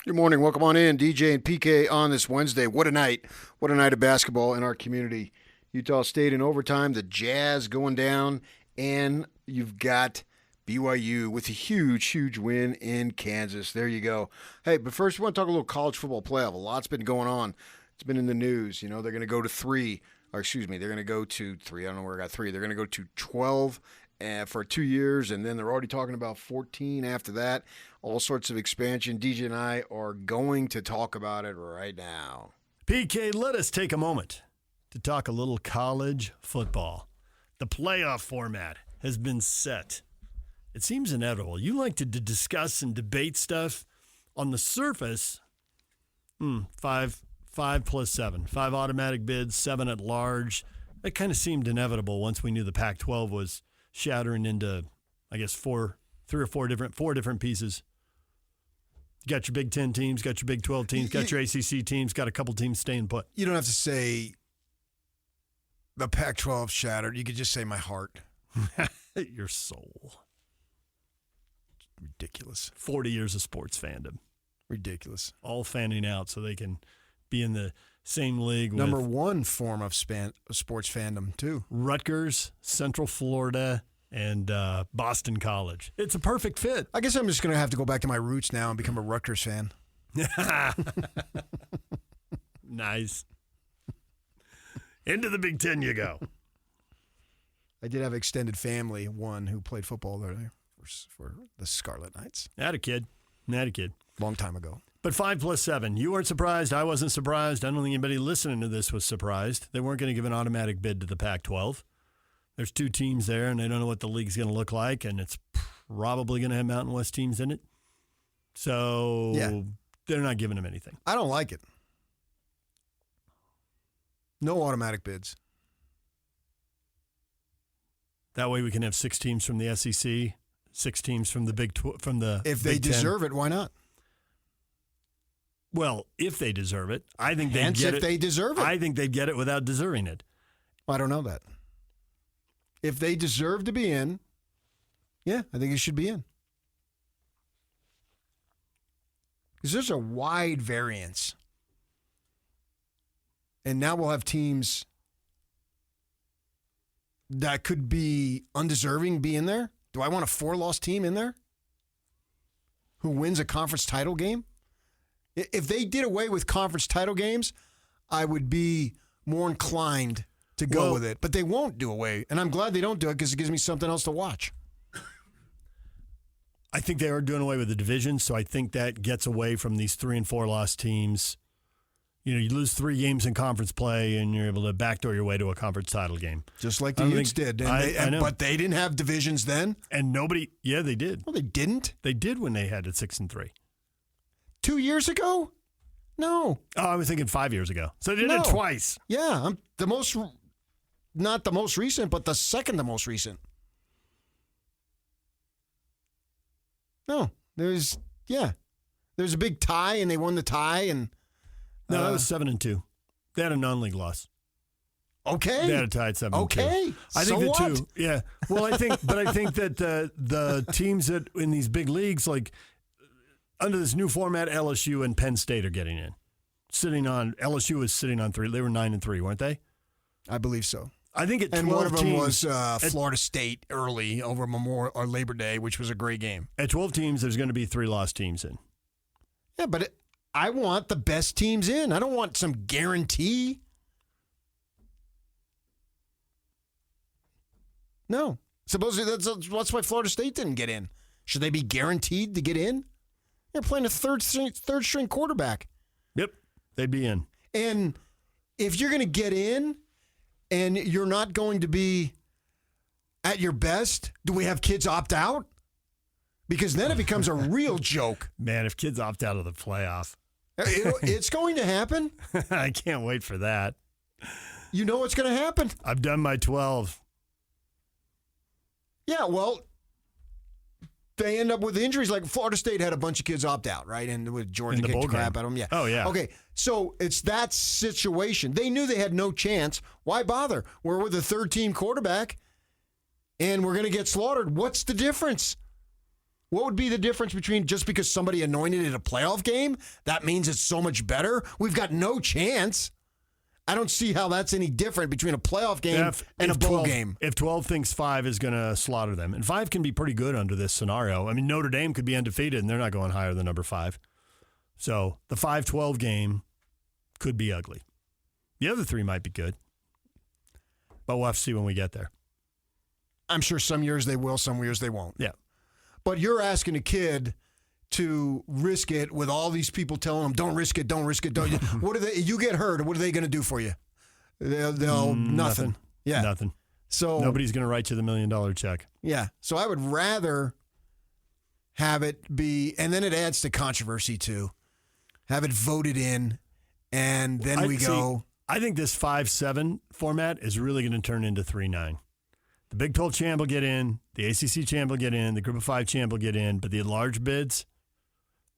Good morning. Welcome on in. DJ and PK on this Wednesday. What a night. What a night of basketball in our community. Utah State in overtime, the Jazz going down, and you've got BYU with a huge win in Kansas. There you go. Hey, but first we want to talk a little college football playoff. A lot's been going on. It's been in the news. You know, they're going to go to they're going to go to 3. I don't know where I got 3. They're going to go to 12 for 2 years, and then they're already talking about 14 after that. All sorts of expansion. DJ and I are going to talk about it right now. PK, let us take a moment to talk a little college football. The playoff format has been set. It seems inevitable. You like to discuss and debate stuff on the surface. 5 plus 7. 5 automatic bids, 7 at large. That kind of seemed inevitable once we knew the Pac-12 was shattering into, I guess, 4 different pieces. You got your Big 10 teams, got your Big 12 teams, got your ACC teams, got a couple teams staying put. You don't have to say the Pac-12 shattered. You could just say my heart. Your soul. Ridiculous. 40 years of sports fandom. Ridiculous. All fanning out so they can be in the same league with Number one form of sports fandom, too. Rutgers, Central Florida, and Boston College. It's a perfect fit. I guess I'm just going to have to go back to my roots now and become a Rutgers fan. Nice. Into the Big Ten you go. I did have extended family, one who played football there for the Scarlet Knights. Not a kid. Long time ago. But 5 plus 7. You weren't surprised. I wasn't surprised. I don't think anybody listening to this was surprised. They weren't going to give an automatic bid to the Pac-12. There's 2 teams there, and they don't know what the league's going to look like, and it's probably going to have Mountain West teams in it. So They're not giving them anything. I don't like it. No automatic bids. That way we can have 6 teams from the SEC, 6 teams from the If they deserve it, why not? Well, if they deserve it, I think they'd get it. They deserve it. I think they'd get it without deserving it. I don't know that. If they deserve to be in, I think it should be in. Because there's a wide variance. And now we'll have teams that could be undeserving be in there. Do I want a 4-loss team in there who wins a conference title game? If they did away with conference title games, I would be more inclined to go with it. But they won't do away. And I'm glad they don't do it because it gives me something else to watch. I think they are doing away with the division, so I think that gets away from these 3 and 4 loss teams. You know, you lose 3 games in conference play, and you're able to backdoor your way to a conference title game. Just like the Utes did. I know. But they didn't have divisions then? And nobody – yeah, they did. Well, they didn't? They did when they had it 6 and 3. 2 years ago? No. Oh, I was thinking 5 years ago. So they did it twice. Yeah, I'm not the most recent, but the second the most recent. No, there's a big tie, and they won the tie, and no, that was 7 and 2. They had a non-league loss. Okay, they had a tie at 7 and 2. Okay, I think so the what? 2. Yeah, well, I think that the teams that in these big leagues, like under this new format, LSU and Penn State are getting in. LSU was sitting on 3. They were 9 and 3, weren't they? I believe so. I think and one of them teams, was Florida State early over Memorial or Labor Day, which was a great game. At 12 teams, there's going to be 3 lost teams in. Yeah, but I want the best teams in. I don't want some guarantee. No. Supposedly that's why Florida State didn't get in. Should they be guaranteed to get in? They're playing a third string quarterback. Yep, they'd be in. And if you're going to get in and you're not going to be at your best, do we have kids opt out? Because then it becomes a real joke. Man, if kids opt out of the playoff. It's going to happen. I can't wait for that. You know what's going to happen. I've done my 12. Yeah, well, they end up with injuries. Like Florida State had a bunch of kids opt out, right? And with Georgia kicked the crap out of them. Yeah. Oh, yeah. Okay, so it's that situation. They knew they had no chance. Why bother? We're with a third-team quarterback, and we're going to get slaughtered. What's the difference? What would be the difference between just because somebody anointed it a playoff game, that means it's so much better? We've got no chance. I don't see how that's any different between a playoff game and a bowl game. If 12 thinks 5 is going to slaughter them, and 5 can be pretty good under this scenario. I mean, Notre Dame could be undefeated, and they're not going higher than number 5. So the 5-12 game could be ugly. The other 3 might be good, but we'll have to see when we get there. I'm sure some years they will, some years they won't. Yeah. But you're asking a kid to risk it with all these people telling them, don't risk it, don't risk it. Don't. What are they? You get hurt, what are they going to do for you? They'll nothing. Yeah. Nothing. So nobody's going to write you the $1 million check. Yeah. So I would rather have it be, and then it adds to controversy too. Have it voted in, and then we go. I think this 5-7 format is really going to turn into 3-9. The Big 12 champ will get in, the ACC champ will get in, the Group of 5 champ will get in, but the large bids,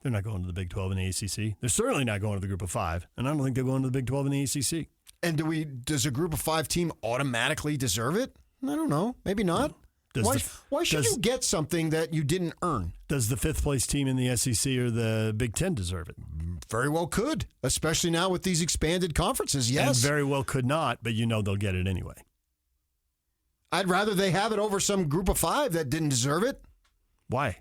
they're not going to the Big 12 and the ACC. They're certainly not going to the Group of 5, and I don't think they're going to the Big 12 and the ACC. And does a Group of 5 team automatically deserve it? I don't know. Maybe not. Why should you get something that you didn't earn? Does the 5th place team in the SEC or the Big 10 deserve it? Very well could, especially now with these expanded conferences, yes. And very well could not, but they'll get it anyway. I'd rather they have it over some Group of 5 that didn't deserve it. Why?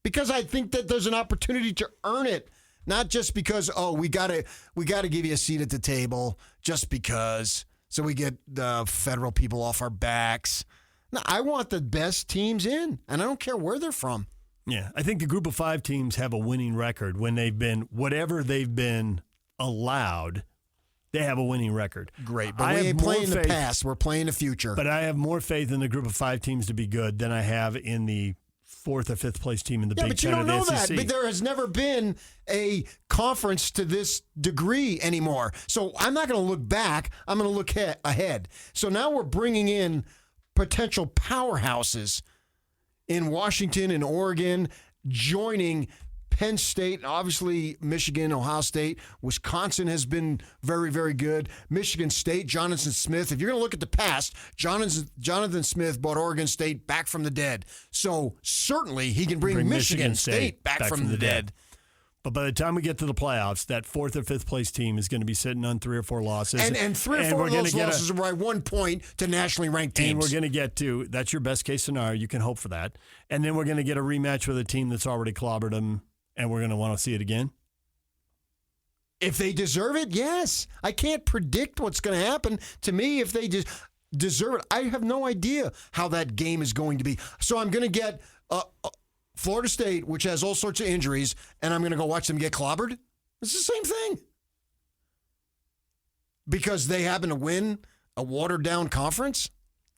Because I think that there's an opportunity to earn it, not just because we gotta give you a seat at the table just because, so we get the federal people off our backs. No, I want the best teams in, and I don't care where they're from. Yeah, I think the Group of 5 teams have a winning record when they've been whatever they've been allowed. They have a winning record. Great, but we ain't playing the past. We're playing the future. But I have more faith in the Group of 5 teams to be good than I have in the 4th or 5th place team in the Big 10 or the SEC. Yeah, but you don't know that. But there has never been a conference to this degree anymore. So I'm not going to look back. I'm going to look ahead. So now we're bringing in potential powerhouses in Washington and Oregon, joining Penn State, obviously Michigan, Ohio State. Wisconsin has been very, very good. Michigan State, Jonathan Smith. If you're going to look at the past, Jonathan Smith brought Oregon State back from the dead. So certainly he can bring Michigan State back from the dead. But by the time we get to the playoffs, that 4th or 5th place team is going to be sitting on 3 or 4 losses. And 3 or 4 of those losses are by 1 point to nationally ranked teams. And we're going to get to, that's your best case scenario. You can hope for that. And then we're going to get a rematch with a team that's already clobbered them, and we're going to want to see it again. If they deserve it, yes. I can't predict what's going to happen. To me, if they just deserve it, I have no idea how that game is going to be. So I'm going to get Florida State, which has all sorts of injuries, and I'm going to go watch them get clobbered? It's the same thing. Because they happen to win a watered-down conference?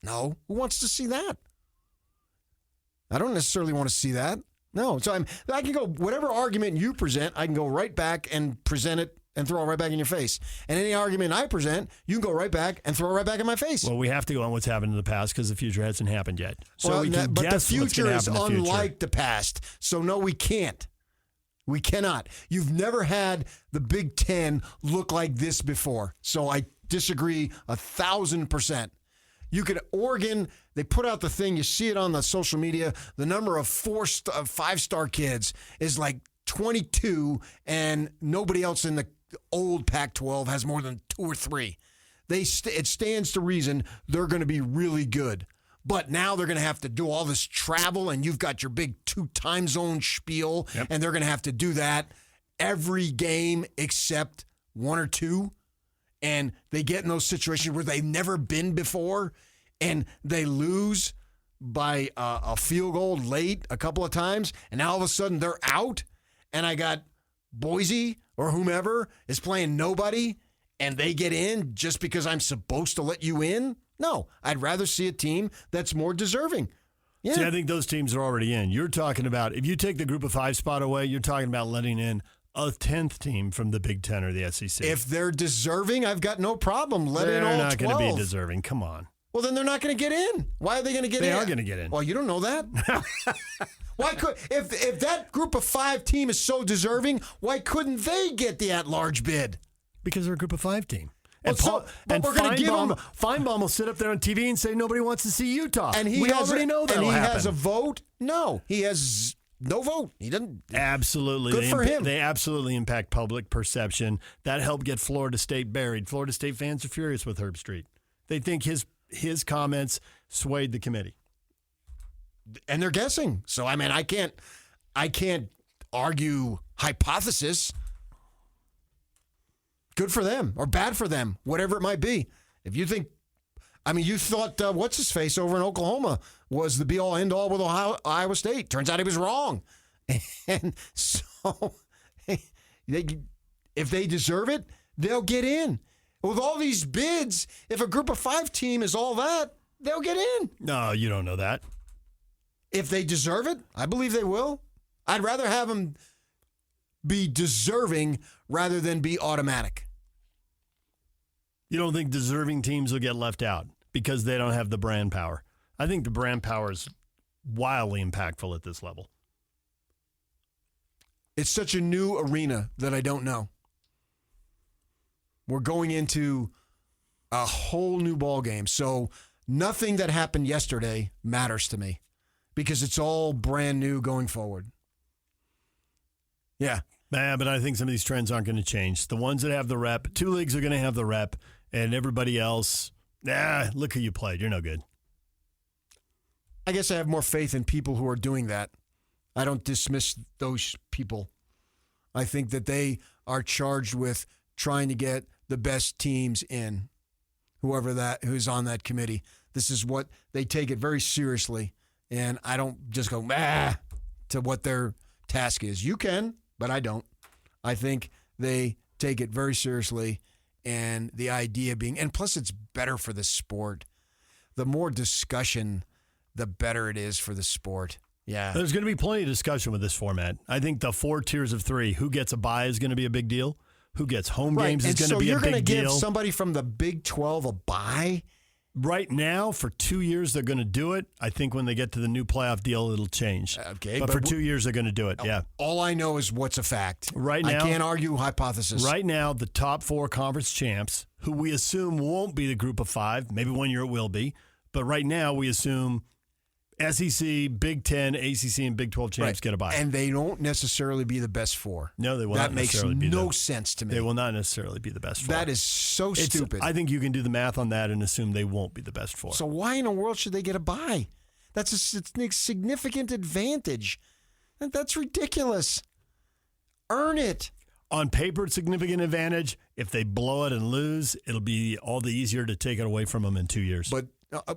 No. Who wants to see that? I don't necessarily want to see that. No. So I can go, whatever argument you present, I can go right back and present it and throw it right back in your face. And any argument I present, you can go right back and throw it right back in my face. Well, we have to go on what's happened in the past because the future hasn't happened yet. So well, we can but guess the future what's is unlike the past. So no, we can't. We cannot. You've never had the Big Ten look like this before. So I disagree 1,000%. You could, Oregon, they put out the thing, you see it on the social media, the number of 5-star kids is like 22, and nobody else in the old Pac-12 has more than 2 or 3. It stands to reason they're going to be really good. But now they're going to have to do all this travel, and you've got your big 2 time zone spiel, and they're going to have to do that every game except 1 or 2. And they get in those situations where they've never been before, and they lose by a field goal late a couple of times, and now all of a sudden they're out, and I got Boise or whomever is playing nobody, and they get in just because I'm supposed to let you in? No, I'd rather see a team that's more deserving. Yeah. See, I think those teams are already in. You're talking about, if you take the Group of 5 spot away, you're talking about letting in a 10th team from the Big 10 or the SEC. If they're deserving, I've got no problem. Let in all 12. They're not going to be deserving. Come on. Well, then they're not going to get in. Why are they going to get in? They are going to get in. Well, you don't know that. Why could if that Group of 5 team is so deserving, why couldn't they get the at-large bid? Because they're a Group of 5 team. And we're going to give them. Feinbaum will sit up there on TV and say nobody wants to see Utah. And we already know that. And he has a vote. No, he has no vote. He doesn't. Absolutely. Good for him. They absolutely impact public perception. That helped get Florida State buried. Florida State fans are furious with Herb Street. They think his comments swayed the committee. And they're guessing. So, I mean, I can't argue hypothesis. Good for them or bad for them, whatever it might be. If you think, I mean, you thought what's-his-face over in Oklahoma was the be-all, end-all with Iowa State. Turns out he was wrong. And so if they deserve it, they'll get in. With all these bids, if a group of 5 team is all that, they'll get in. No, you don't know that. If they deserve it, I believe they will. I'd rather have them be deserving rather than be automatic. You don't think deserving teams will get left out because they don't have the brand power? I think the brand power is wildly impactful at this level. It's such a new arena that I don't know. We're going into a whole new ball game. So nothing that happened yesterday matters to me because it's all brand new going forward. Yeah. But I think some of these trends aren't going to change. The ones that have the rep, 2 leagues are going to have the rep, and everybody else, look who you played. You're no good. I guess I have more faith in people who are doing that. I don't dismiss those people. I think that they are charged with trying to get the best teams in, who's on that committee. This is what they take it very seriously, and I don't just go to what their task is. You can, but I don't. I think they take it very seriously, and the idea being, and plus it's better for the sport. The more discussion, the better it is for the sport. Yeah. There's going to be plenty of discussion with this format. I think the 4 tiers of 3, who gets a bye is going to be a big deal. Who gets home games is going to be a big deal. So you're going to give somebody from the Big 12 a bye? Right now, for 2 years, they're going to do it. I think when they get to the new playoff deal, it'll change. Okay. But for 2 years, they're going to do it, yeah. All I know is what's a fact. Right now, I can't argue hypothesis. Right now, the top 4 conference champs, who we assume won't be the group of 5, maybe one year it will be, but right now we assume SEC, Big 10, ACC, and Big 12 champs get a bye. And they don't necessarily be the best 4. No, they will not not necessarily be. That makes no sense to me. They will not necessarily be the best 4. That is so stupid. I think you can do the math on that and assume they won't be the best 4. So why in the world should they get a bye? That's a significant advantage. That's ridiculous. Earn it. On paper, it's a significant advantage. If they blow it and lose, it'll be all the easier to take it away from them in 2 years. But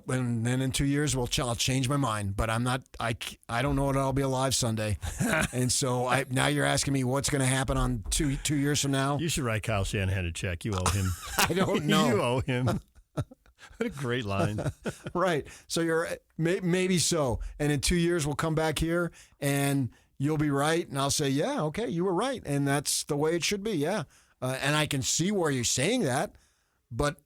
and then in 2 years, I'll change my mind. But I'm not. I don't know that I'll be alive Sunday, and so now you're asking me what's going to happen on 2 years from now. You should write Kyle Shanahan a check. You owe him. I don't know. You owe him. What a great line. Right. So you're maybe so, and in 2 years we'll come back here and you'll be right, and I'll say, yeah, okay, you were right, and that's the way it should be. Yeah, and I can see where you're saying that, but.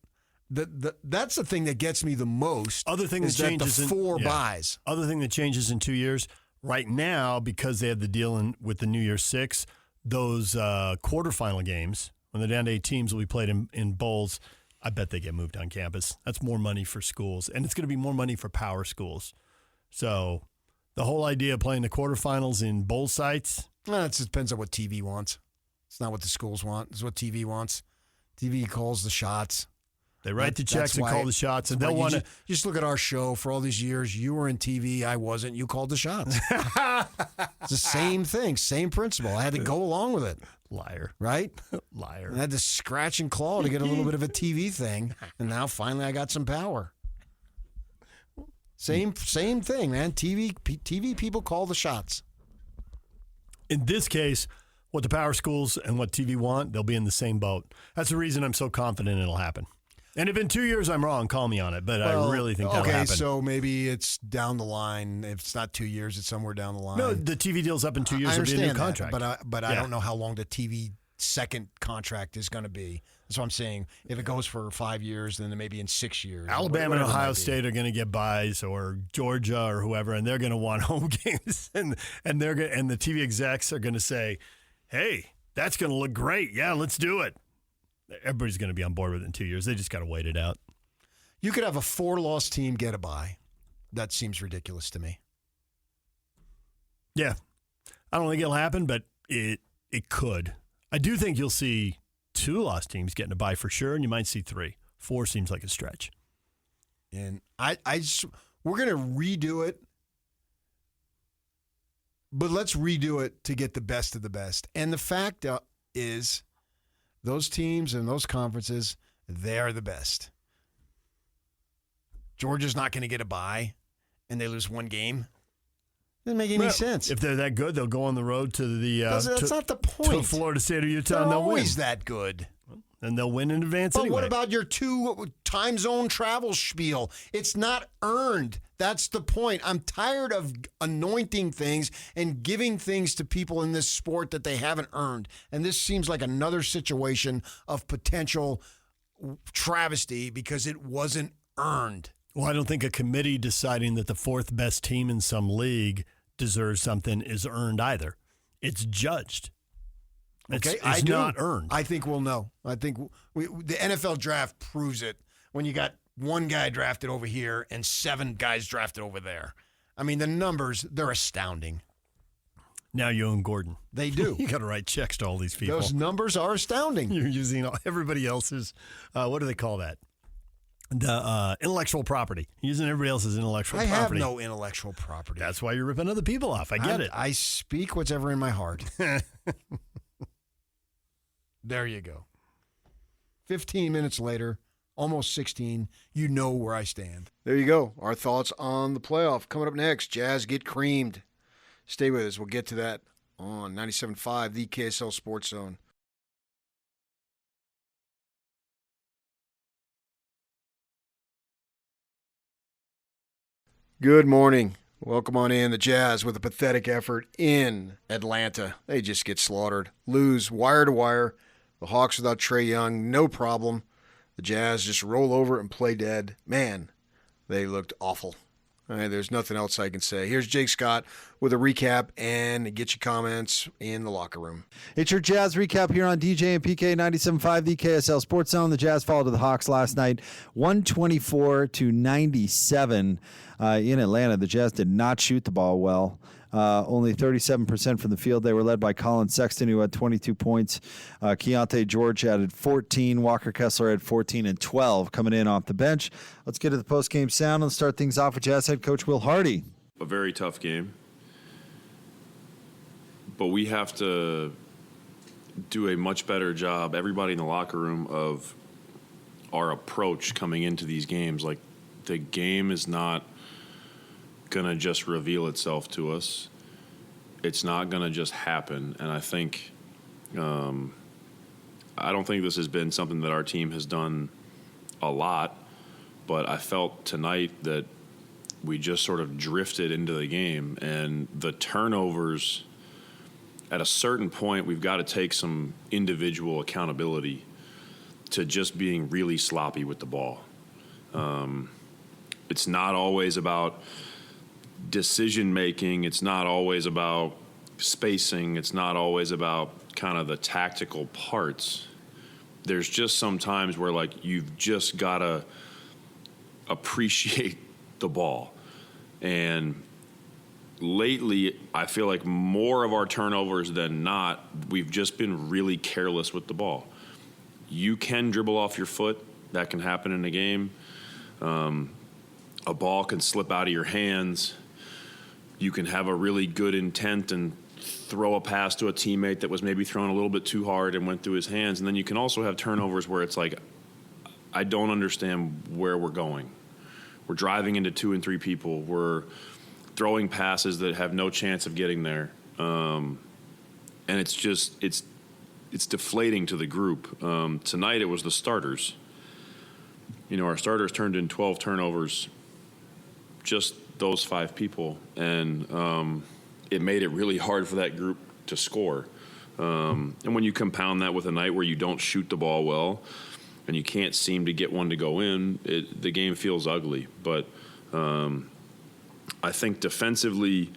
That's the thing that gets me the most. Other thing that changes the 4 buys. Other thing that changes in 2 years. Right now, because they have the deal with the New Year's 6, those quarterfinal games when they're down to 8 teams will be played in bowls. I bet they get moved on campus. That's more money for schools, and it's going to be more money for power schools. So the whole idea of playing the quarterfinals in bowl sites. It depends on what TV wants. It's not what the schools want. It's what TV wants. TV calls the shots. They write the checks and call the shots, and they'll want to just look at our show for all these years. You were in TV, I wasn't. You called the shots. It's the same thing, same principle. I had to go along with it. Liar, right? Liar. I had to scratch and claw to get a little bit of a TV thing, and now finally I got some power. Same thing, man. TV people call the shots. In this case, what the power schools and what TV want, they'll be in the same boat. That's the reason I'm so confident it'll happen. And if in 2 years I'm wrong, call me on it. But I really think that'll happen. Okay, so maybe it's down the line. If it's not 2 years, it's somewhere down the line. No, the TV deal's up in 2 years. I understand it'll be a new contract. But I don't know how long the TV second contract is going to be. That's what I'm saying. If it goes for 5 years, then maybe in 6 years. Alabama and Ohio State are going to get buys, or Georgia or whoever, and they're going to want home games, and the TV execs are going to say, "Hey, that's going to look great. Yeah, let's do it." Everybody's going to be on board with it in 2 years. They just got to wait it out. You could have a 4-loss team get a bye. That seems ridiculous to me. Yeah. I don't think it'll happen, but it could. I do think you'll see 2 lost teams getting a bye for sure, and you might see 3. 4 seems like a stretch. And we're going to redo it, but let's redo it to get the best of the best. And the fact is, those teams and those conferences, they are the best. Georgia's not going to get a bye, and they lose 1 game. Doesn't make any sense. If they're that good, they'll go on the road to the that's not the point. To Florida State or Utah, and They're they'll always win. that good. And they'll win in advance But anyway. what about your 2 time zone travel spiel? It's not earned. That's the point. I'm tired of anointing things and giving things to people in this sport that they haven't earned. And this seems like another situation of potential travesty because it wasn't earned. Well, I don't think a committee deciding that the 4th best team in some league deserves something is earned either. It's judged. It's not earned. I think we'll know. I think the NFL draft proves it when you got 1 guy drafted over here and 7 guys drafted over there. I mean, the numbers, they're astounding. Now you own Gordon. They do. You got to write checks to all these people. Those numbers are astounding. You're using everybody else's, what do they call that? The intellectual property. Using everybody else's intellectual property. I have no intellectual property. That's why you're ripping other people off. I get it. I speak what's ever in my heart. There you go. 15 minutes later, almost 16, you know where I stand. There you go. Our thoughts on the playoff. Coming up next, Jazz get creamed. Stay with us. We'll get to that on 97.5, the KSL Sports Zone. Good morning. Welcome on in. The Jazz with a pathetic effort in Atlanta. They just get slaughtered. Lose wire to wire. The Hawks without Trae Young, no problem. The Jazz just roll over and play dead. Man, they looked awful. All right, there's nothing else I can say. Here's Jake Scott with a recap and get your comments in the locker room. It's your Jazz recap here on DJ and PK 97.5, the KSL Sports Zone. The Jazz followed to the Hawks last night, 124-97 in Atlanta. The Jazz did not shoot the ball well. Only 37% from the field. They were led by Colin Sexton, who had 22 points. Keontae George added 14. Walker Kessler had 14 and 12 coming in off the bench. Let's get to the post-game sound and start things off with Jazz head coach Will Hardy. A very tough game. But we have to do a much better job, everybody in the locker room, of our approach coming into these games. Like, the game is not going to just reveal itself to us. It's not going to just happen. And I think I don't think this has been something that our team has done a lot, but I felt tonight that we just sort of drifted into the game, and the turnovers, at a certain point, we've got to take some individual accountability to just being really sloppy with the ball. It's not always about decision making. It's not always about spacing. It's not always about kind of the tactical parts. There's just some times where, like, you've just got to appreciate the ball. And lately, I feel like more of our turnovers than not, we've just been really careless with the ball. You can dribble off your foot. That can happen in a game. A ball can slip out of your hands. You can have a really good intent and throw a pass to a teammate that was maybe thrown a little bit too hard and went through his hands. And then you can also have turnovers where it's like, I don't understand where we're going. We're driving into 2 and 3 people. We're throwing passes that have no chance of getting there. And it's just, it's deflating to the group. Tonight it was the starters. You know, our starters turned in 12 turnovers, just those 5 people. And it made it really hard for that group to score. And when you compound that with a night where you don't shoot the ball well and you can't seem to get one to go in, the game feels ugly. But I think defensively,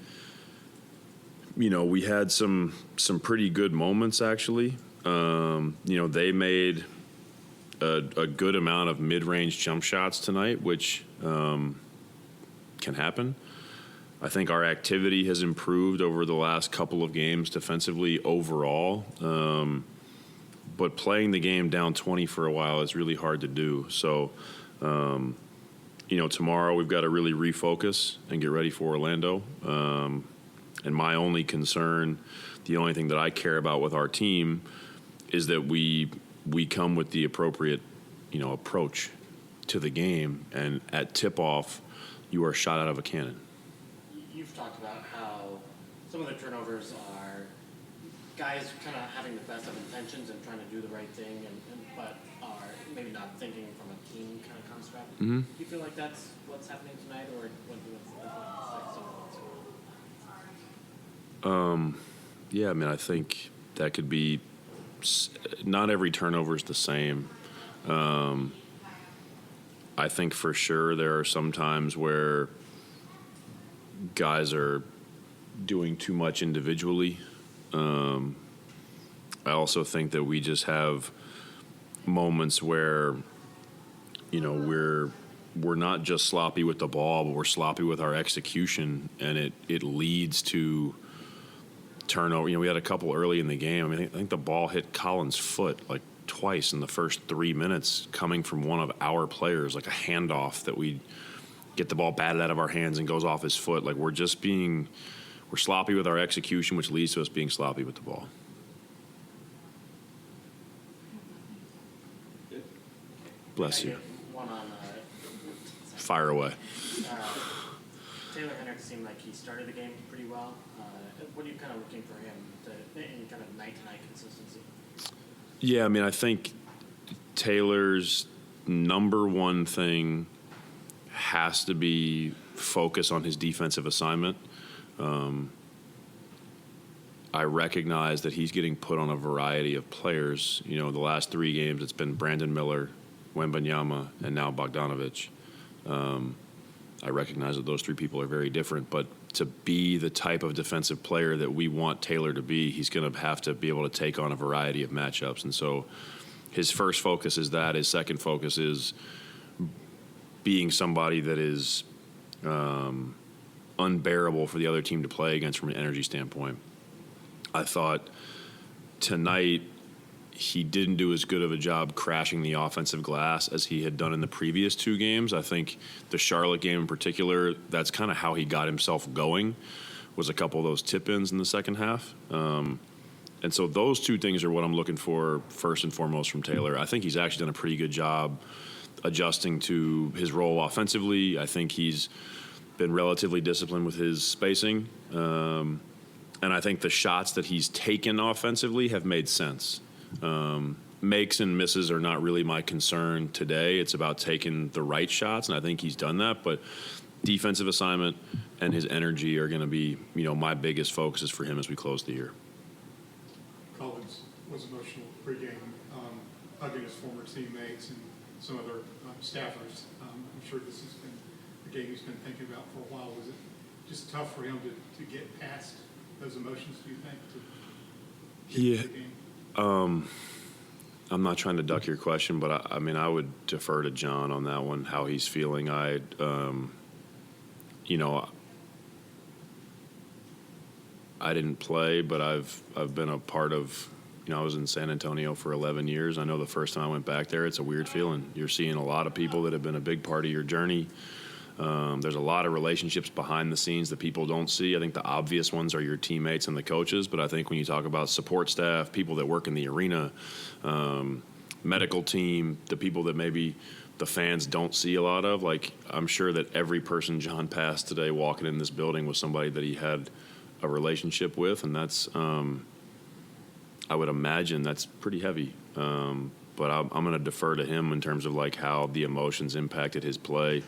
you know, we had some pretty good moments, actually. You know, they made a good amount of mid-range jump shots tonight, which can happen. I think our activity has improved over the last couple of games defensively overall. But playing the game down 20 for a while is really hard to do. So, tomorrow we've got to really refocus and get ready for Orlando. And my only concern, the only thing that I care about with our team is that we come with the appropriate, approach to the game. And at tip-off, you are shot out of a cannon. You've talked about how some of the turnovers are guys kind of having the best of intentions and trying to do the right thing, but are maybe not thinking from a team kind of construct. Mm-hmm. Do you feel like that's what's happening tonight, or what's Yeah, I mean, I think that could be – not every turnover is the same. I think for sure there are some times where guys are doing too much individually. I also think that we just have moments where, we're not just sloppy with the ball, but we're sloppy with our execution, and it leads to turnover. We had a couple early in the game. I think the ball hit Collins' foot like twice in the first 3 minutes, coming from one of our players, like a handoff that we get the ball batted out of our hands and goes off his foot. Like we're sloppy with our execution, which leads to us being sloppy with the ball. Bless you. one on Fire away. Taylor Hendricks seemed like he started the game pretty well. What are you kind of looking for him in kind of night-to-night consistency? Yeah, I mean, I think Taylor's number one thing has to be focus on his defensive assignment. I recognize that he's getting put on a variety of players. The last 3 games, it's been Brandon Miller, Wembanyama, and now Bogdanovic. I recognize that those 3 people are very different, but to be the type of defensive player that we want Taylor to be, he's going to have to be able to take on a variety of matchups. And so his first focus is that. His second focus is being somebody that is unbearable for the other team to play against from an energy standpoint. I thought tonight he didn't do as good of a job crashing the offensive glass as he had done in the previous 2 games. I think the Charlotte game in particular, that's kind of how he got himself going, was a couple of those tip-ins in the second half. And so those 2 things are what I'm looking for first and foremost from Taylor. I think he's actually done a pretty good job adjusting to his role offensively. I think he's been relatively disciplined with his spacing. And I think the shots that he's taken offensively have made sense. Makes and misses are not really my concern today. It's about taking the right shots, and I think he's done that. But defensive assignment and his energy are going to be, my biggest focuses for him as we close the year. Collins was emotional pregame, hugging his former teammates and some other staffers. I'm sure this has been a game he's been thinking about for a while. Was it just tough for him to get past those emotions, do you think? Yeah. I'm not trying to duck your question, but I would defer to John on that one, how he's feeling. I didn't play, but I've been a part of, I was in San Antonio for 11 years. I know the first time I went back there, it's a weird feeling. You're seeing a lot of people that have been a big part of your journey. There's a lot of relationships behind the scenes that people don't see. I think the obvious ones are your teammates and the coaches, but I think when you talk about support staff, people that work in the arena, medical team, the people that maybe the fans don't see a lot of, like I'm sure that every person John passed today walking in this building was somebody that he had a relationship with, and that's I would imagine that's pretty heavy. But I'm going to defer to him in terms of like how the emotions impacted his play.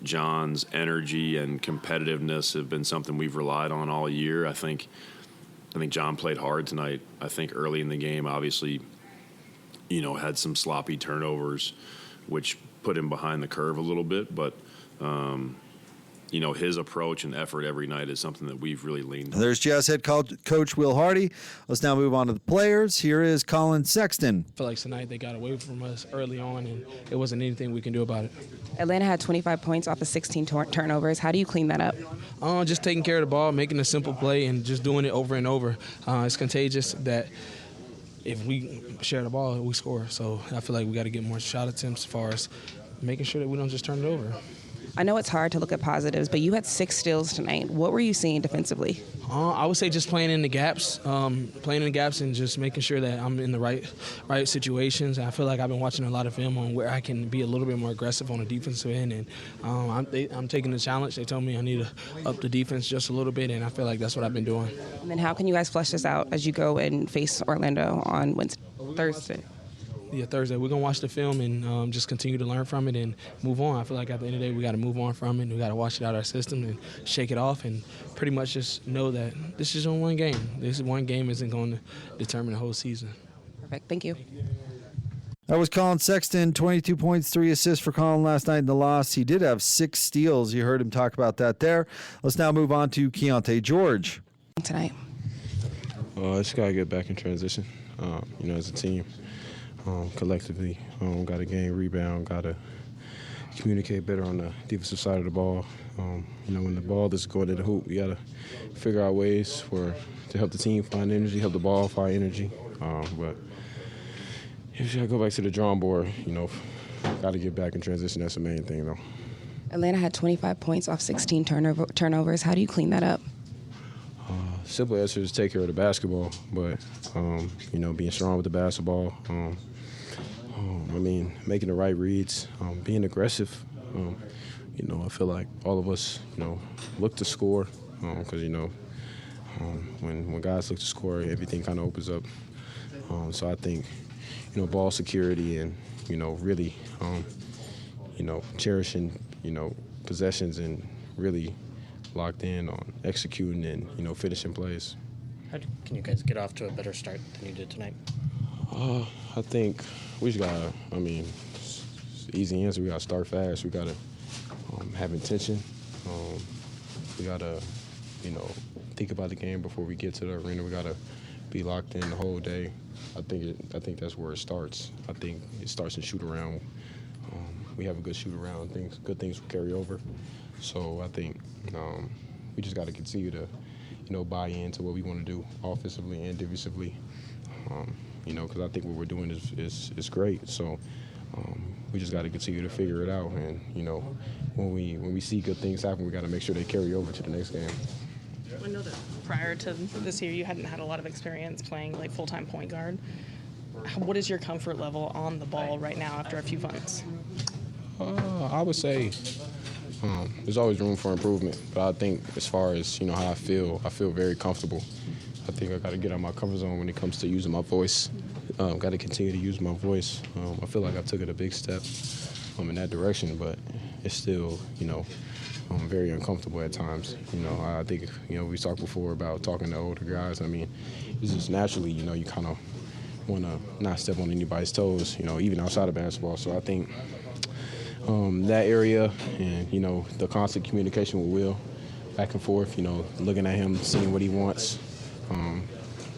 John's energy and competitiveness have been something we've relied on all year. I think John played hard tonight. I think early in the game, obviously, had some sloppy turnovers, which put him behind the curve a little bit. But his approach and effort every night is something that we've really leaned on. There's Jazz head coach Will Hardy. Let's now move on to the players. Here is Colin Sexton. I feel like tonight they got away from us early on, and it wasn't anything we can do about it. Atlanta had 25 points off of 16 turnovers. How do you clean that up? Just taking care of the ball, making a simple play, and just doing it over and over. It's contagious that if we share the ball, we score. So I feel like we got to get more shot attempts as far as making sure that we don't just turn it over. I know it's hard to look at positives, but you had 6 steals tonight. What were you seeing defensively? I would say just playing in the gaps, and just making sure that I'm in the right situations. I feel like I've been watching a lot of film on where I can be a little bit more aggressive on the defensive end, and I'm taking the challenge. They told me I need to up the defense just a little bit, and I feel like that's what I've been doing. And then how can you guys flesh this out as you go and face Orlando on Thursday? Yeah, Thursday. We're going to watch the film and just continue to learn from it and move on. I feel like at the end of the day, we got to move on from it. We got to wash it out of our system and shake it off and pretty much just know that this is on one game. This one game isn't going to determine the whole season. Perfect. Thank you. That was Colin Sexton, 22 points, 3 assists for Colin last night in the loss. He did have 6 steals. You heard him talk about that there. Let's now move on to Keontae George. Tonight. Just got to get back in transition, as a team. Collectively, got to gain rebound, got to communicate better on the defensive side of the ball. When the ball is going to the hoop, you got to figure out ways to help the team find energy, help the ball find energy. But if you got to go back to the drawing board, got to get back in transition. That's the main thing, though. Atlanta had 25 points off 16 turnovers. How do you clean that up? Simple answer is take care of the basketball, but, being strong with the basketball, making the right reads, being aggressive. I feel like all of us, look to score because, when guys look to score, everything kind of opens up. So I think, ball security and, really, cherishing, possessions and really locked in on executing and, finishing plays. How can you guys get off to a better start than you did tonight? I think we just got to, it's the easy answer. We got to start fast. We got to have intention. We got to, think about the game before we get to the arena. We got to be locked in the whole day. I think that's where it starts. I think it starts in shoot around. We have a good shoot around. Good things will carry over. So I think we just got to continue to, buy into what we want to do offensively and defensively. Because I think what we're doing is great. So we just got to continue to figure it out. And when we see good things happen, we got to make sure they carry over to the next game. I know that prior to this year, you hadn't had a lot of experience playing like full-time point guard. What is your comfort level on the ball right now after a few months? I would say there's always room for improvement. But I think as far as, how I feel very comfortable. I think I got to get out of my comfort zone when it comes to using my voice. Got to continue to use my voice. I feel like I took it a big step in that direction, but it's still, I'm very uncomfortable at times. I think, we talked before about talking to older guys. It's just naturally, you kind of want to not step on anybody's toes, even outside of basketball. So I think that area and, the constant communication with Will, back and forth, looking at him, seeing what he wants.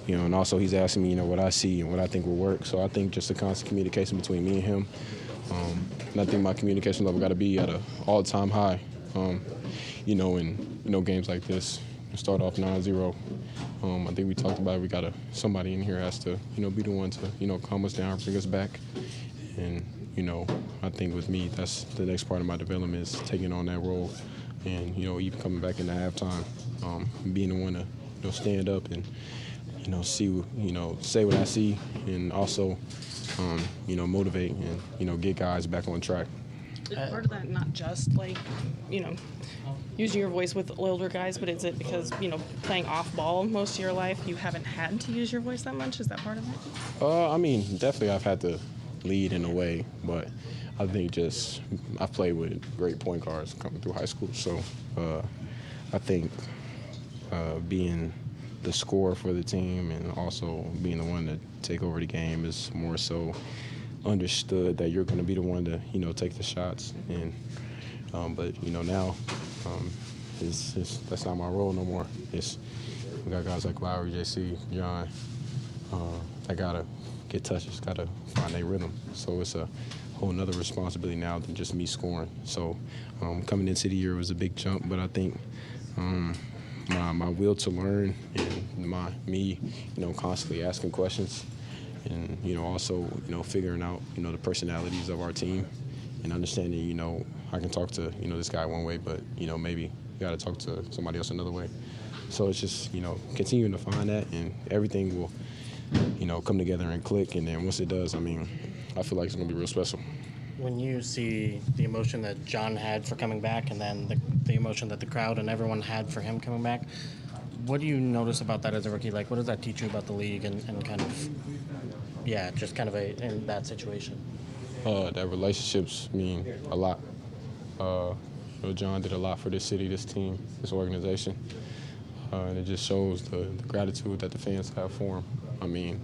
And also he's asking me, what I see and what I think will work. So I think just the constant communication between me and him. And I think my communication level got to be at an all-time high. In games like this, start off 9-0. I think we talked about it. Somebody in here has to, be the one to, calm us down, bring us back. And, I think with me, that's the next part of my development is taking on that role. And, even coming back into halftime, being the one to, stand up and, see, say what I see and also, motivate and, get guys back on track. Is part of that not just like, using your voice with older guys, but is it because, playing off ball most of your life, you haven't had to use your voice that much? Is that part of it? Definitely I've had to lead in a way, but I think I've played with great point guards coming through high school. So I think being the scorer for the team and also being the one to take over the game is more so understood that you're going to be the one to, take the shots. And but, now that's not my role no more. We got guys like Lowry, JC, John. I gotta get touches, gotta find their rhythm. So it's a whole nother responsibility now than just me scoring. So coming into the year was a big jump, but I think my will to learn and me constantly asking questions and also figuring out the personalities of our team and understanding I can talk to this guy one way, but maybe you got to talk to somebody else another way. So it's just continuing to find that, and everything will come together and click. And then once it does, I feel like it's gonna be real special. When you see the emotion that John had for coming back, and then the emotion that the crowd and everyone had for him coming back, what do you notice about that as a rookie? Like, what does that teach you about the league and kind of, just kind of in that situation? That relationships mean a lot. John did a lot for this city, this team, this organization. And it just shows the gratitude that the fans have for him.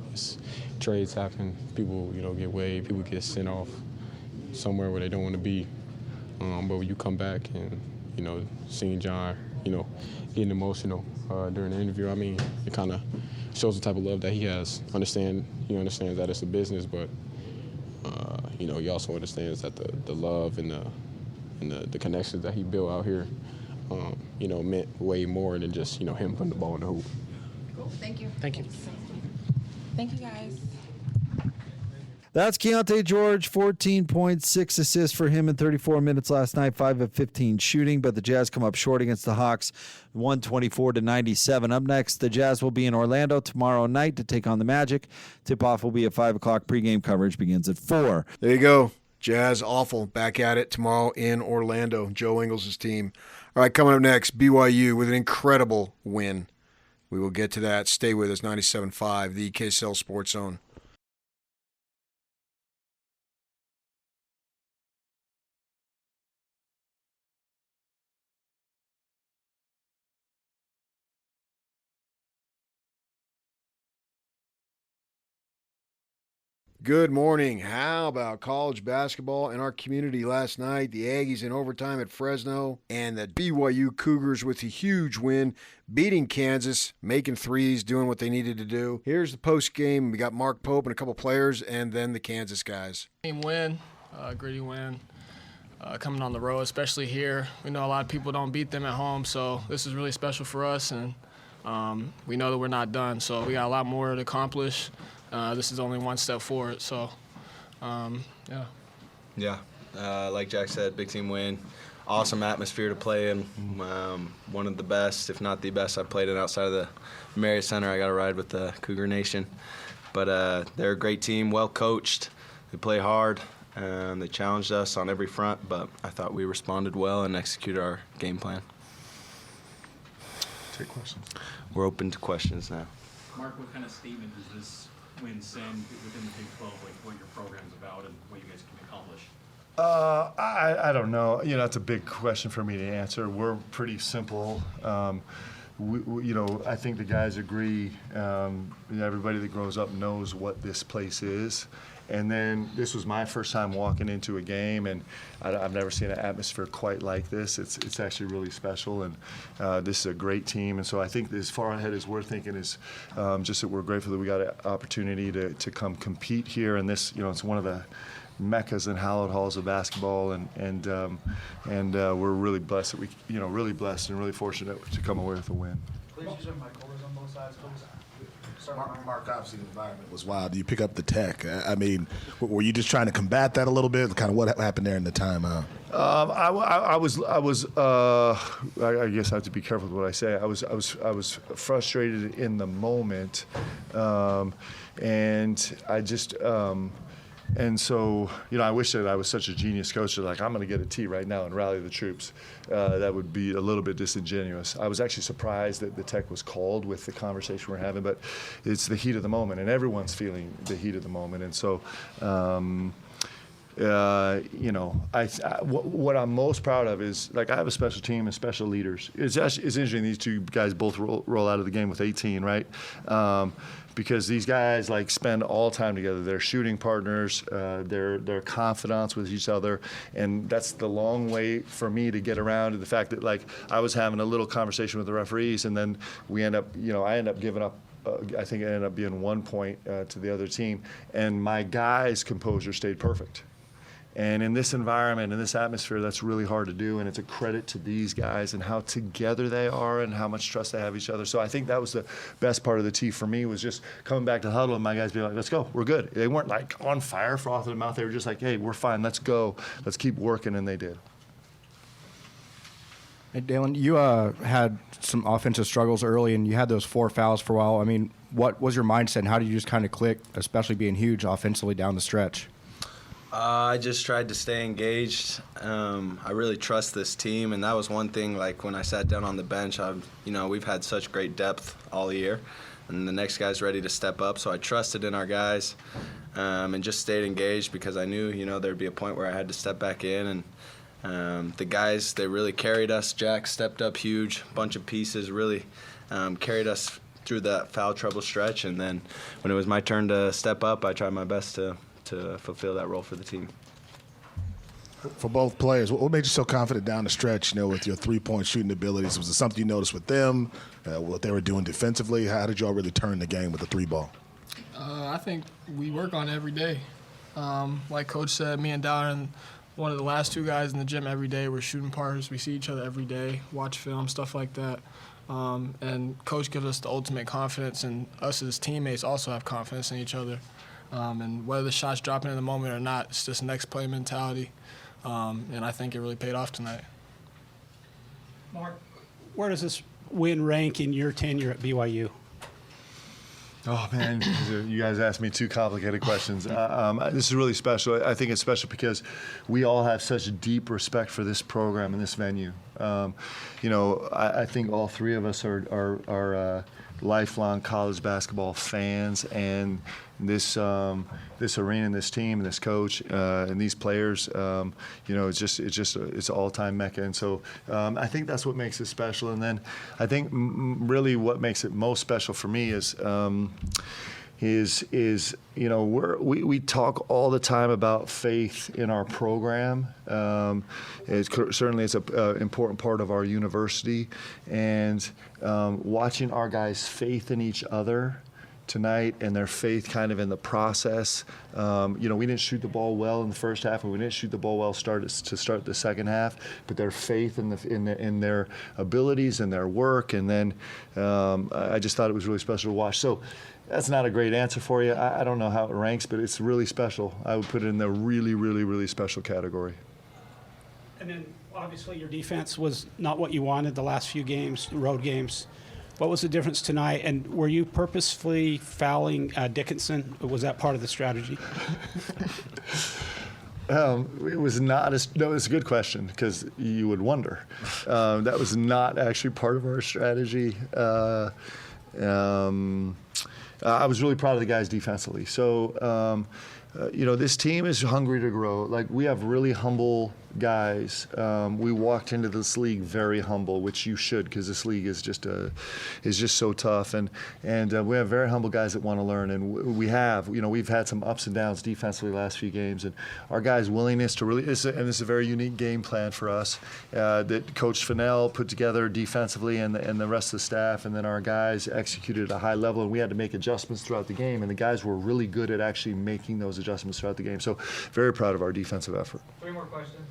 Trades happen, people get waived, people get sent off somewhere where they don't want to be. But when you come back and seeing John getting emotional during the interview, it kind of shows the type of love that he has. He understands that it's a business, but he also understands that the love and the connections that he built out here meant way more than just him putting the ball in the hoop. Cool. Thank you. Thank you. Thank you, guys. That's Keontae George, 14 points, 6 assists for him in 34 minutes last night, 5 of 15 shooting, but the Jazz come up short against the Hawks, 124-97. Up next, the Jazz will be in Orlando tomorrow night to take on the Magic. Tip-off will be at 5 o'clock. Pregame coverage begins at 4. There you go. Jazz awful. Back at it tomorrow in Orlando. Joe Ingles' team. All right, coming up next, BYU with an incredible win. We will get to that. Stay with us, 97.5, the KSL Sports Zone. Good morning. How about college basketball in our community last night? The Aggies in overtime at Fresno, and the BYU Cougars with a huge win, beating Kansas, making threes, doing what they needed to do. Here's the post game. We got Mark Pope and a couple players, and then the Kansas guys. Team win, gritty win. Coming on the road, especially here. We know a lot of people don't beat them at home, so this is really special for us, and we know that we're not done, so we got a lot more to accomplish. This is only one step forward, so yeah. Yeah, like Jack said, big team win. Awesome atmosphere to play in. One of the best, if not the best, I've played in outside of the Marriott Center. I got a ride with the Cougar Nation. But they're a great team, well coached. They play hard. They challenged us on every front, but I thought we responded well and executed our game plan. Take questions. We're open to questions now. Mark, what kind of statement does this win send within the Big 12, like what your program's about and what you guys can accomplish? I don't know. It's a big question for me to answer. We're pretty simple. I think the guys agree. Everybody that grows up knows what this place is. And then this was my first time walking into a game, and I've never seen an atmosphere quite like this. It's actually really special, and this is a great team. And so I think as far ahead as we're thinking is just that we're grateful that we got an opportunity to come compete here. And this, it's one of the meccas and hallowed halls of basketball, and we're really blessed that really blessed and really fortunate to come away with a win. Please use your mic holders on both sides, please. Mark, obviously the environment was wild. You pick up the tech. Were you just trying to combat that a little bit? Kind of what happened there in the timeout? I guess I have to be careful with what I say. I was frustrated in the moment, and I just. And so, I wish that I was such a genius coach that, I'm going to get a tee right now and rally the troops. That would be a little bit disingenuous. I was actually surprised that the tech was called with the conversation we're having, but it's the heat of the moment, and everyone's feeling the heat of the moment. And so, what I'm most proud of is, like, I have a special team and special leaders. It's interesting these two guys both roll out of the game with 18, right? Because these guys like spend all time together. They're shooting partners. They're confidants with each other, and that's the long way for me to get around to the fact that, like, I was having a little conversation with the referees, and then I end up giving up. I think it ended up being 1 point to the other team, and my guys' composure stayed perfect. And in this environment, in this atmosphere, that's really hard to do, and it's a credit to these guys and how together they are and how much trust they have each other. So I think that was the best part of the tee for me, was just coming back to the huddle and my guys being like, let's go, we're good. They weren't like on fire, frothing them out. They were just like, hey, we're fine, let's go, let's keep working, and they did. Hey, Dalen, you had some offensive struggles early, and you had those 4 fouls for a while. I mean, what was your mindset, and how did you just kind of click, especially being huge offensively down the stretch? I just tried to stay engaged. I really trust this team, and that was one thing. Like, when I sat down on the bench, we've had such great depth all year, and the next guy's ready to step up. So I trusted in our guys, and just stayed engaged because I knew, there'd be a point where I had to step back in. And the guys, they really carried us. Jack stepped up huge, bunch of pieces, really carried us through that foul trouble stretch. And then when it was my turn to step up, I tried my best to fulfill that role for the team. For both players, what made you so confident down the stretch, with your three-point shooting abilities? Was it something you noticed with them, what they were doing defensively? How did y'all really turn the game with the three ball? I think we work on it every day. Like Coach said, me and Dowden, one of the last 2 guys in the gym every day. We're shooting partners. We see each other every day, watch film, stuff like that. And Coach gives us the ultimate confidence, and us as teammates also have confidence in each other. And whether the shot's dropping in the moment or not, it's just next play mentality. And I think it really paid off tonight. Mark, where does this win rank in your tenure at BYU? Oh, man, you guys asked me 2 complicated questions. This is really special. I think it's special because we all have such deep respect for this program and this venue. I think all 3 of us are lifelong college basketball fans, and this arena and this team and this coach and these players, it's all-time mecca. And so I think that's what makes it special. And then I think really what makes it most special for me is we talk all the time about faith in our program. Certainly it's an important part of our university, and watching our guys' faith in each other tonight and their faith kind of in the process. We didn't shoot the ball well in the first half, and we didn't shoot the ball well to start the second half, but their faith in their abilities and their work, and then I just thought it was really special to watch. So that's not a great answer for you. I don't know how it ranks, but it's really special. I would put it in the really, really, really special category. And then obviously your defense was not what you wanted the last few games, road games. What was the difference tonight? And were you purposefully fouling Dickinson? Was that part of the strategy? It was not. No, it's a good question because you would wonder. That was not actually part of our strategy. I was really proud of the guys defensively. So, this team is hungry to grow. Like, we have really humble guys. We walked into this league very humble, which you should, because this league is just so tough. And we have very humble guys that want to learn. And we've had some ups and downs defensively the last few games. And our guys' willingness to really, and this is a very unique game plan for us that Coach Fennell put together defensively, and the rest of the staff. And then our guys executed at a high level, and we had to make adjustments throughout the game. And the guys were really good at actually making those adjustments throughout the game. So very proud of our defensive effort. 3 more questions.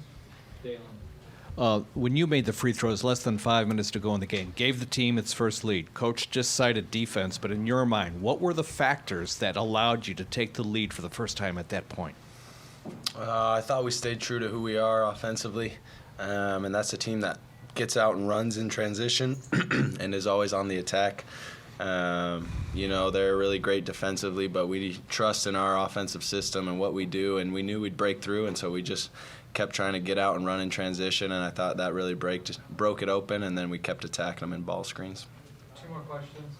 When you made the free throws less than 5 minutes to go in the game, gave the team its first lead, Coach just cited defense, but in your mind, what were the factors that allowed you to take the lead for the first time at that point? I thought we stayed true to who we are offensively, and that's a team that gets out and runs in transition and is always on the attack. They're really great defensively, but we trust in our offensive system and what we do, and we knew we'd break through, and so we just kept trying to get out and run in transition, and I thought that really broke it open, and then we kept attacking them in ball screens. 2 more questions.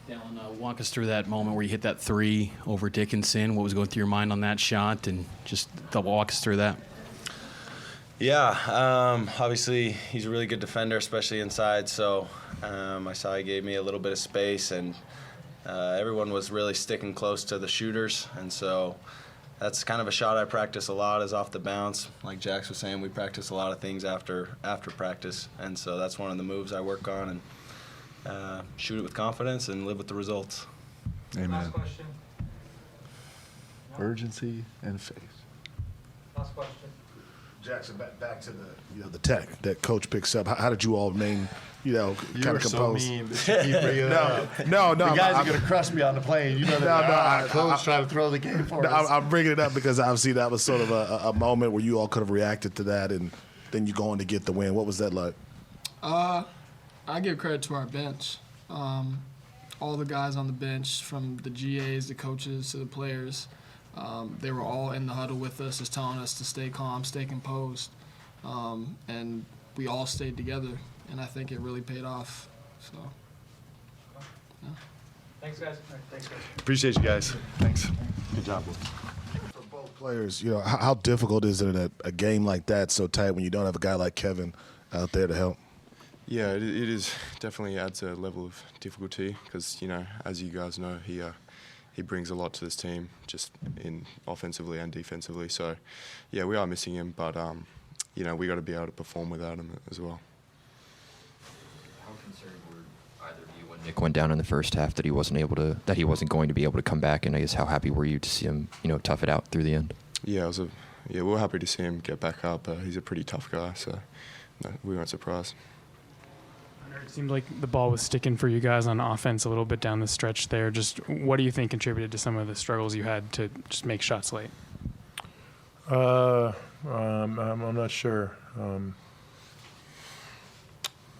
Dallin, walk us through that moment where you hit that three over Dickinson. What was going through your mind on that shot, and just walk us through that. Yeah, obviously he's a really good defender, especially inside. So I saw he gave me a little bit of space, and everyone was really sticking close to the shooters, and so that's kind of a shot I practice a lot, is off the bounce. Like Jax was saying, we practice a lot of things after practice, and so that's one of the moves I work on, and shoot it with confidence and live with the results. Amen. Last question. Urgency and faith. Last question. Jackson, back to the tech that coach picks up. How did you all remain, kind of composed? So mean that you keep bringing it up. No. The guys are going to crush me on the plane. You know that. Coach trying to throw the game for us. I'm bringing it up because obviously that was sort of a moment where you all could have reacted to that, and then you go on to get the win. What was that like? I give credit to our bench. All the guys on the bench, from the GAs, the coaches, to the players, they were all in the huddle with us, just telling us to stay calm, stay composed, and we all stayed together, and I think it really paid off. So, yeah. Thanks, guys. Thanks, guys. Appreciate you guys. Thanks. Good job. For both players, how difficult is it at a game like that, so tight, when you don't have a guy like Kevin out there to help? Yeah, it is definitely adds a level of difficulty because, as you guys know, he brings a lot to this team, just in offensively and defensively. So, yeah, we are missing him, but we got to be able to perform without him as well. How concerned were either of you when Nick went down in the first half that he wasn't going to be able to come back? And I guess how happy were you to see him, tough it out through the end? Yeah, we were happy to see him get back up. He's a pretty tough guy, so no, we weren't surprised. It seemed like the ball was sticking for you guys on offense a little bit down the stretch there. Just what do you think contributed to some of the struggles you had to just make shots late? I'm not sure.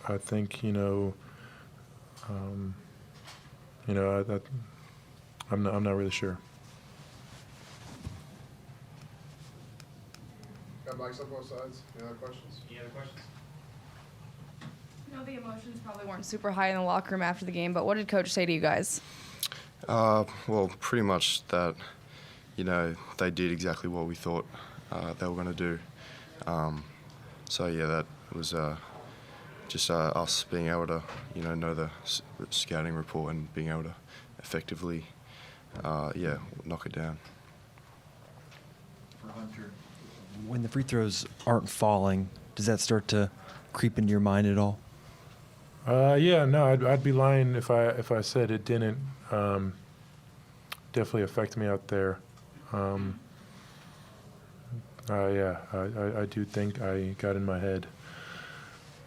I think I'm not really sure. Got mics on both sides. Any other questions? The emotions probably weren't super high in the locker room after the game, but what did Coach say to you guys? Well, pretty much that, they did exactly what we thought they were going to do. So, yeah, that was just us being able to, know the scouting report and being able to effectively, knock it down. For Hunter, when the free throws aren't falling, does that start to creep into your mind at all? I'd be lying if I said it didn't definitely affect me out there. I do think I got in my head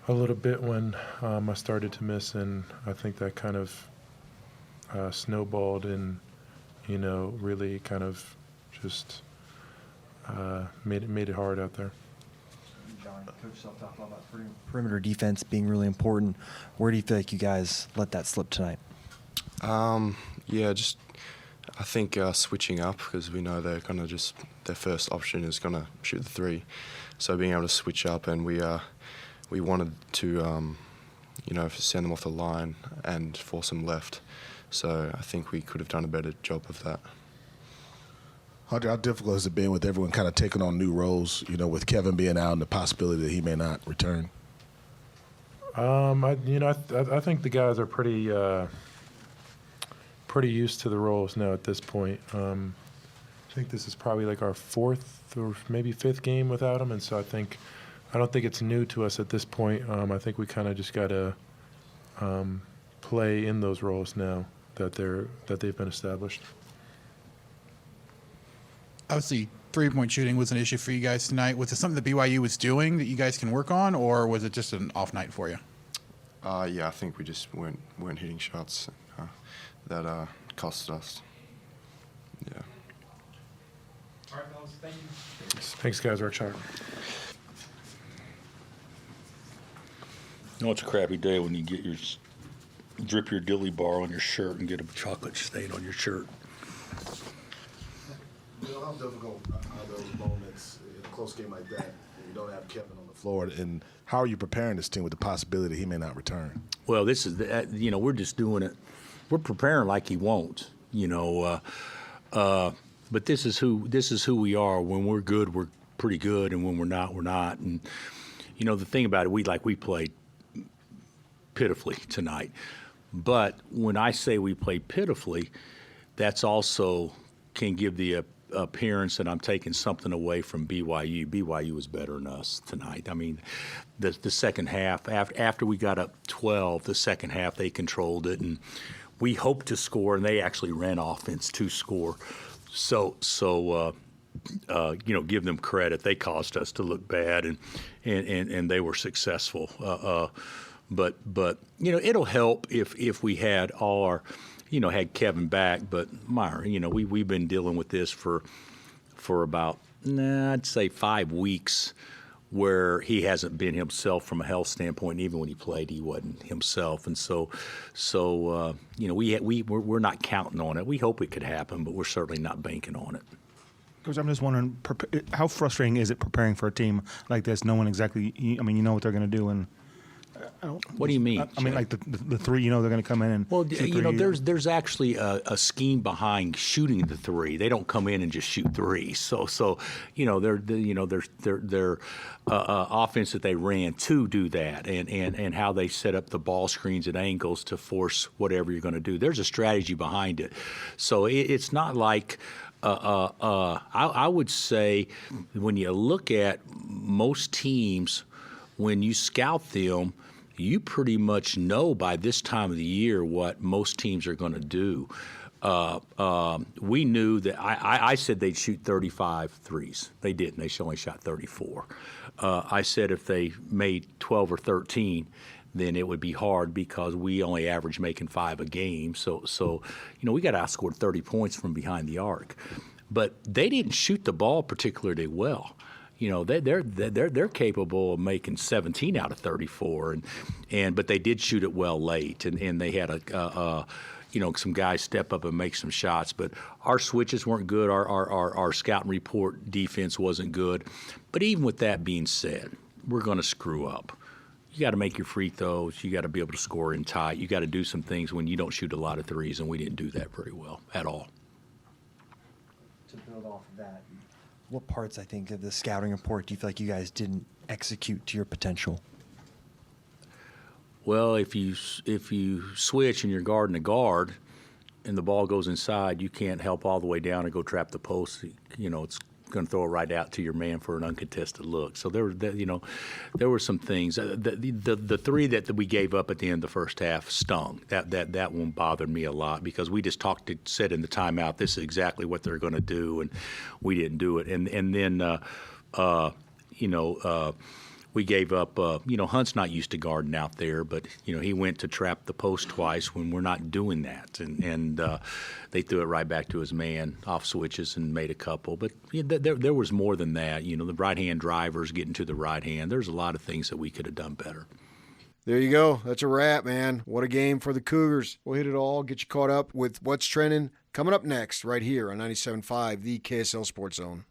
a little bit when I started to miss, and I think that kind of snowballed and really kind of just made it hard out there. Coach Self talked about perimeter defense being really important. Where do you feel like you guys let that slip tonight? I think switching up, because we know they're going to their first option is going to shoot the three. So being able to switch up, and we wanted to, send them off the line and force them left. So I think we could have done a better job of that. Hunter, how difficult has it been with everyone kind of taking on new roles, with Kevin being out and the possibility that he may not return? I think the guys are pretty used to the roles now at this point. I think this is probably like our fourth or maybe fifth game without him, and so I don't think it's new to us at this point. I think we kind of just got to play in those roles now that they've been established. Obviously, three-point shooting was an issue for you guys tonight. Was it something that BYU was doing that you guys can work on, or was it just an off night for you? I think we just weren't hitting shots that cost us. Yeah. All right, fellas, thank you. Thanks, guys. Work hard. It's a crappy day when you drip your dilly bar on your shirt and get a chocolate stain on your shirt. How difficult are those moments in a close game like that when you don't have Kevin on the floor? And how are you preparing this team with the possibility he may not return? Well, this is we're just doing it we're preparing like he won't, you know. But this is who we are. When we're good, we're pretty good, and when we're not, we're not. And you know, the thing about it, we played pitifully tonight. But when I say we played pitifully, that's also can give the appearance that I'm taking something away from BYU. BYU was better than us tonight. I mean, the second half, after we got up 12, the second half they controlled it, and we hoped to score, and they actually ran offense to score. So you know, give them credit. They caused us to look bad, and they were successful. But you know, it'll help if we had all our, you know, had Kevin back. But Meyer, you know, we've been dealing with this for about I'd say 5 weeks, where he hasn't been himself from a health standpoint. Even when he played, he wasn't himself, and so you know, we're not counting on it. We hope it could happen, but we're certainly not banking on it. Coach, I'm just wondering, how frustrating is it preparing for a team like this, knowing exactly, I mean, you know what they're going to do, and what do you mean? I mean, like the three, you know, they're going to come in and. Well, you know, there's actually a scheme behind shooting the three. They don't come in and just shoot threes. So you know, their offense that they ran to do that, and how they set up the ball screens at angles to force whatever you're going to do. There's a strategy behind it. So it's not like. I would say when you look at most teams, when you scout them, you pretty much know by this time of the year what most teams are going to do. We knew that I said they'd shoot 35 threes. They didn't. They only shot 34. I said if they made 12 or 13, then it would be hard because we only average making 5 a game. So you know, we got outscored 30 points from behind the arc. But they didn't shoot the ball particularly well. You know, they're capable of making 17 out of 34, but they did shoot it well late, and they had you know, some guys step up and make some shots. But our switches weren't good. Our scouting report defense wasn't good. But even with that being said, we're going to screw up. You got to make your free throws. You got to be able to score in tight. You got to do some things when you don't shoot a lot of threes, and we didn't do that very well at all. To build off of that, what parts, I think, of the scouting report do you feel like you guys didn't execute to your potential? Well, if you switch and you're guarding a guard and the ball goes inside, you can't help all the way down and go trap the post. You know, it's going to throw it right out to your man for an uncontested look. So there were some things. The three that we gave up at the end of the first half stung. That one bothered me a lot because we just said in the timeout, this is exactly what they're going to do, and we didn't do it. And then we gave up. You know, Hunt's not used to guarding out there, but you know, he went to trap the post twice when we're not doing that, and they threw it right back to his man off switches and made a couple. But there was more than that. You know, the right hand drivers getting to the right hand. There's a lot of things that we could have done better. There you go. That's a wrap, man. What a game for the Cougars. We'll hit it all, get you caught up with what's trending coming up next right here on 97.5, the KSL Sports Zone.